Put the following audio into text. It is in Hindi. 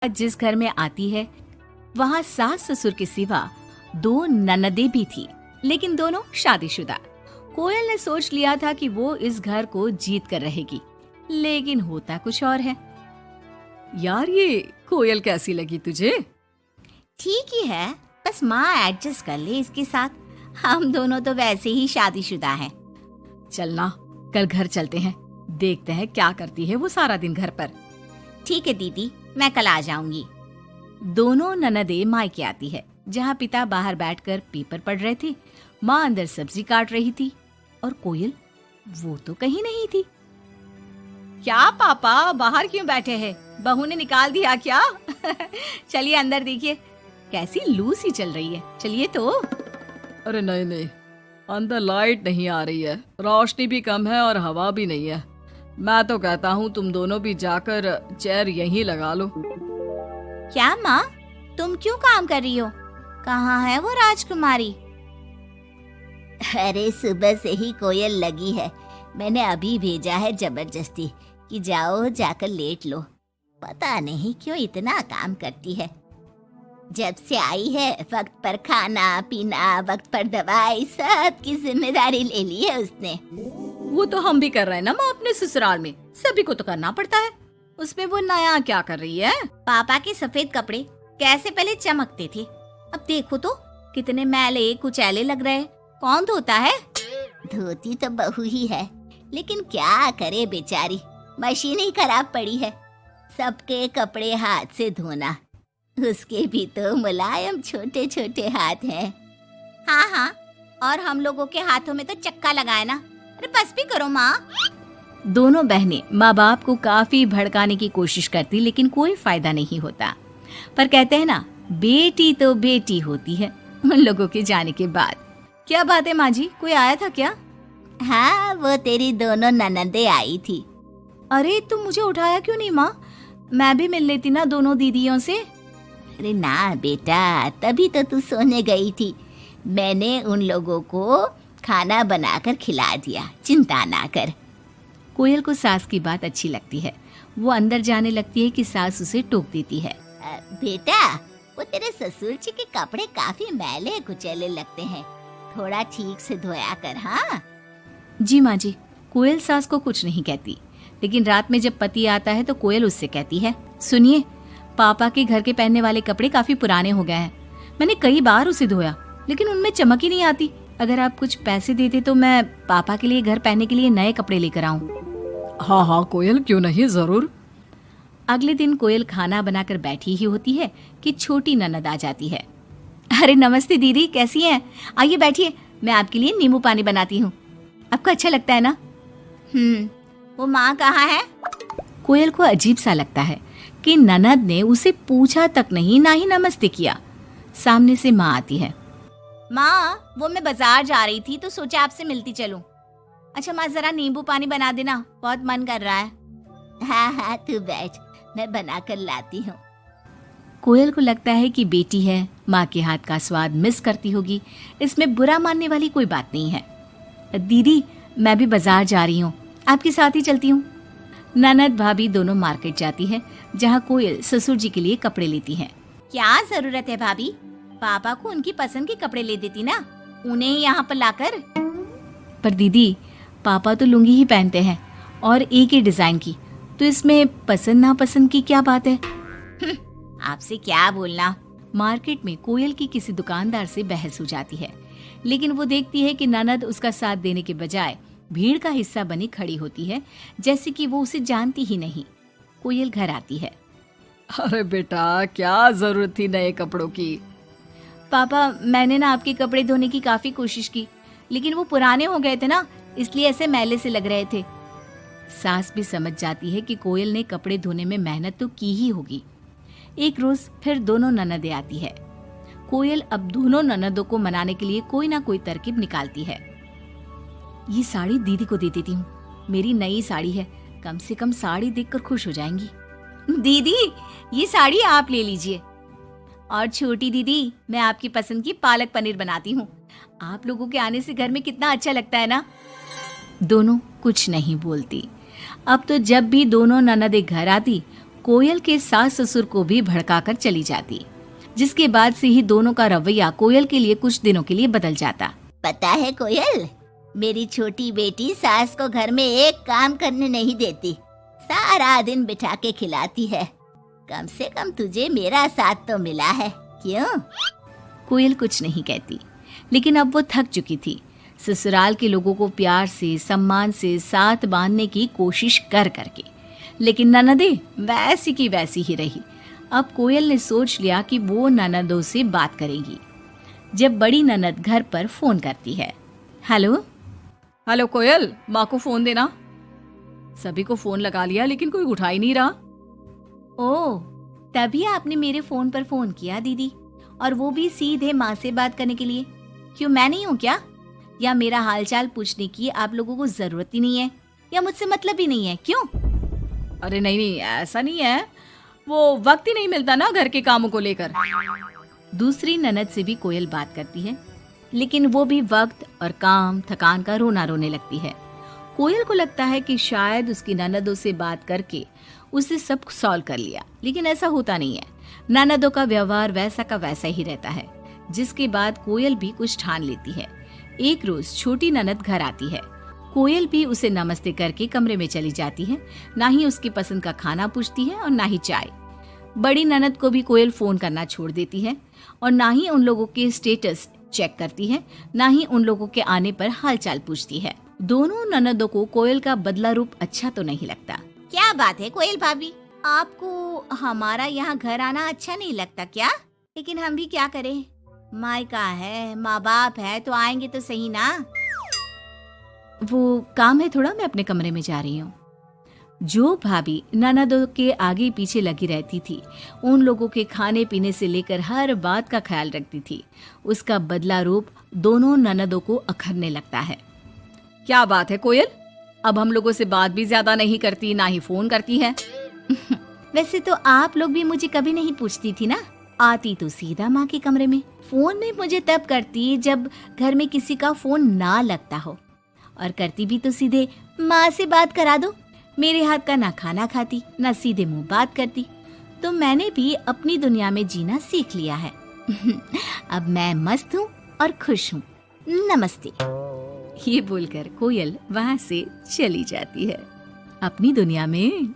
जिस घर में आती है वहाँ सास ससुर के सिवा 2 ननदें भी थी, लेकिन दोनों शादीशुदा। कोयल ने सोच लिया था कि वो इस घर को जीत कर रहेगी, लेकिन होता कुछ और है। यार, ये कोयल कैसी लगी तुझे? ठीक ही है, बस माँ एडजस्ट कर ले इसके साथ। हम दोनों तो वैसे ही शादीशुदा हैं। चलना, कल घर चलते हैं, देखते हैं क्या करती है वो सारा दिन घर पर। ठीक है दीदी, मैं कल आ जाऊंगी। दोनों ननदें मायके आती है, जहाँ पिता बाहर बैठकर पेपर पढ़ रहे थे, माँ अंदर सब्जी काट रही थी और कोयल वो तो कहीं नहीं थी। क्या पापा, बाहर क्यों बैठे हैं? बहू ने निकाल दिया क्या? चलिए अंदर देखिए, कैसी लू सी चल रही है। चलिए तो। अरे नहीं नहीं, अंदर लाइट नहीं आ रही है, रोशनी भी कम है और हवा भी नहीं है। मैं तो कहता हूँ तुम दोनों भी जाकर चेयर यहीं लगा लो। क्या माँ, तुम क्यों काम कर रही हो? कहाँ है वो राजकुमारी? अरे सुबह से ही कोयल लगी है, मैंने अभी भेजा है जबरदस्ती कि जाओ जाकर लेट लो। पता नहीं क्यों इतना काम करती है। जब से आई है वक्त पर खाना पीना, वक्त पर दवाई, सब की जिम्मेदारी ले ली है उसने। वो तो हम भी कर रहे हैं ना माँ, अपने ससुराल में सभी को तो करना पड़ता है। उसमें वो नया क्या कर रही है? पापा के सफेद कपड़े कैसे पहले चमकते थे, अब देखो तो कितने मैले कुचैले लग रहे। कौन धोता है? धोती तो बहू ही है, लेकिन क्या करे बेचारी, मशीन ही खराब पड़ी है। सबके कपड़े हाथ से धोना, उसके भी तो मुलायम छोटे छोटे हाथ हैं। हाँ हाँ, और हम लोगों के हाथों में तो चक्का लगाए ना। अरे बस भी करो माँ। दोनों बहनें माँ बाप को काफी भड़काने की कोशिश करती, लेकिन कोई फायदा नहीं होता। पर कहते हैं ना, बेटी तो बेटी होती है उन लोगों के जाने के बाद। क्या बात है माँ जी, कोई आया था क्या? हाँ, वो तेरी दोनों ननदें आई थी। अरे तुम मुझे उठाया क्यों नहीं माँ? मैं भी मिल लेती ना दोनों दीदियों से। अरे ना बेटा, तभी तो तू सोने गई थी। मैंने उन लोगों को खाना बनाकर खिला दिया, चिंता ना कर। कोयल को सास की बात अच्छी लगती है। वो अंदर जाने लगती है कि सास उसे टोक देती है। बेटा, वो तेरे ससुर जी के कपड़े काफी मैले कुचैले लगते हैं, थोड़ा ठीक से धोया कर। हाँ जी माँ जी। कोयल सास को कुछ नहीं कहती, लेकिन रात में जब पति आता है तो कोयल उससे कहती है, सुनिए, पापा के घर के पहनने वाले कपड़े काफी पुराने हो गए हैं। मैंने कई बार उसे धोया, लेकिन उनमें चमक ही नहीं आती। अगर आप कुछ पैसे देते तो मैं पापा के लिए घर पहनने के लिए नए कपड़े लेकर आऊं। हाँ हाँ कोयल, क्यों नहीं, जरूर। अगले दिन कोयल खाना बनाकर बैठी ही होती है कि छोटी ननद आ जाती है। अरे नमस्ते दीदी, कैसी हैं? आइए बैठिए, मैं आपके लिए नींबू पानी बनाती हूँ। आपको अच्छा लगता है ना? वो माँ कहाँ है? कोयल को अजीब सा लगता है कि ननद ने उसे पूछा तक नहीं, ना ही नमस्ते किया। सामने से माँ आती है। माँ, वो मैं बाजार जा रही थी तो सोचा आपसे मिलती चलूं। अच्छा माँ, जरा नींबू पानी बना देना, बहुत मन कर रहा है। हाँ हाँ, तू बैठ, मैं बना कर लाती हूँ। कोयल को लगता है कि बेटी है, माँ के हाथ का स्वाद मिस करती होगी। इसमें बुरा मानने वाली कोई बात नहीं है। दीदी, मैं भी बाजार जा रही हूँ, आपके साथ ही चलती हूँ। ननद भाभी दोनों मार्केट जाती है, जहाँ कोयल ससुर जी के लिए कपड़े लेती है। क्या जरूरत है भाभी, पापा को उनकी पसंद के कपड़े ले देती ना, उन्हें ही यहाँ पर लाकर। पर दीदी, पापा तो लुंगी ही पहनते हैं और एक ही डिजाइन की, तो इसमें पसंद नापसंद की क्या बात है? आपसे क्या बोलना। मार्केट में कोयल की किसी दुकानदार से बहस हो जाती है, लेकिन वो देखती है कि ननद उसका साथ देने के बजाय भीड़ का हिस्सा बनी खड़ी होती है, जैसे कि वो उसे जानती ही नहीं। कोयल घर आती है। अरे बेटा, क्या जरूरत थी नए कपड़ों की? पापा, मैंने ना आपके कपड़े धोने की काफी कोशिश की, लेकिन वो पुराने हो गए थे ना, इसलिए ऐसे मैले से लग रहे थे। सास भी समझ जाती है कि कोयल ने कपड़े धोने में मेहनत तो की ही होगी। एक रोज फिर दोनों ननदें आती है। कोयल अब दोनों ननदों को मनाने के लिए कोई ना कोई तरकीब निकालती है। ये साड़ी दीदी को दे देती हूँ, मेरी नई साड़ी है, कम से कम साड़ी देखकर खुश हो जाएंगी। दीदी, ये साड़ी आप ले लीजिए। और छोटी दीदी, मैं आपकी पसंद की पालक पनीर बनाती हूँ, आप लोगों के आने से घर में कितना अच्छा लगता है ना। दोनों कुछ नहीं बोलती। अब तो जब भी दोनों ननदें घर आती, कोयल के सास ससुर को भी भड़काकर चली जाती, जिसके बाद से ही दोनों का रवैया कोयल के लिए कुछ दिनों के लिए बदल जाता। पता है कोयल, मेरी छोटी बेटी सास को घर में एक काम करने नहीं देती, सारा दिन बिठा के खिलाती है। कम से कम तुझे मेरा साथ तो मिला है, क्यों? कोयल कुछ नहीं कहती, लेकिन अब वो थक चुकी थी। ससुराल के लोगों को प्यार से सम्मान से साथ बांधने की कोशिश कर करके, लेकिन ननदे वैसी की वैसी ही रही। अब कोयल ने सोच लिया कि वो ननदों से बात करेगी। जब बड़ी ननद घर पर फोन करती है, हेलो हेलो कोयल, माँ को फोन देना। सभी को फोन लगा लिया लेकिन कोई उठा ही नहीं रहा। ओह, तभी आपने मेरे फोन पर फोन किया दीदी, और वो भी सीधे माँ से बात करने के लिए। क्यों, मैं नहीं हूँ क्या? या मेरा हालचाल पूछने की आप लोगों को जरूरत ही नहीं है, या मुझसे मतलब ही नहीं है? क्यों? अरे नहीं नहीं, ऐसा नहीं है, वो वक्त ही नहीं मिलता ना घर के कामों को लेकर। दूसरी ननद से भी कोयल बात करती है, लेकिन वो भी वक्त और काम थकान का रोना रोने लगती है। कोयल को लगता है कि शायद उसकी ननदों से बात करके उससे सब सॉल्व कर लिया, लेकिन ऐसा होता नहीं है। ननदों का व्यवहार वैसा का वैसा ही रहता है, जिसके बाद कोयल भी कुछ ठान लेती है। एक रोज छोटी ननद घर आती है। कोयल भी उसे नमस्ते करके कमरे में चली जाती है। ना ही उसकी पसंद का खाना पूछती है और ना ही चाय। बड़ी ननद को भी कोयल फोन करना छोड़ देती है, और ना ही उन लोगों के स्टेटस चेक करती है, ना ही उन लोगों के आने पर हालचाल पूछती है। दोनों ननदों को कोयल का बदला रूप अच्छा तो नहीं लगता। क्या बात है कोयल भाभी, आपको हमारा यहाँ घर आना अच्छा नहीं लगता क्या? लेकिन हम भी क्या करें, मायका है, माँ बाप है, तो आएंगे तो सही ना। वो काम है थोड़ा, मैं अपने कमरे में जा रही हूँ। जो भाभी ननदों के आगे पीछे लगी रहती थी, उन लोगों के खाने पीने से लेकर हर बात का ख्याल रखती थी, उसका बदला रूप दोनों ननदों को अखरने लगता है। क्या बात है कोयल, अब हम लोगों से बात भी ज्यादा नहीं करती, ना ही फोन करती है। वैसे तो आप लोग भी मुझे कभी नहीं पूछती थी ना, आती तो सीधा माँ के कमरे में। फोन में मुझे तब करती जब घर में किसी का फोन ना लगता हो, और करती भी तो सीधे माँ से बात करा दो। मेरे हाथ का ना खाना खाती, ना सीधे मुंह बात करती। तो मैंने भी अपनी दुनिया में जीना सीख लिया है। अब मैं मस्त हूँ और खुश हूँ। नमस्ते। ये बोलकर कोयल वहां से चली जाती है अपनी दुनिया में।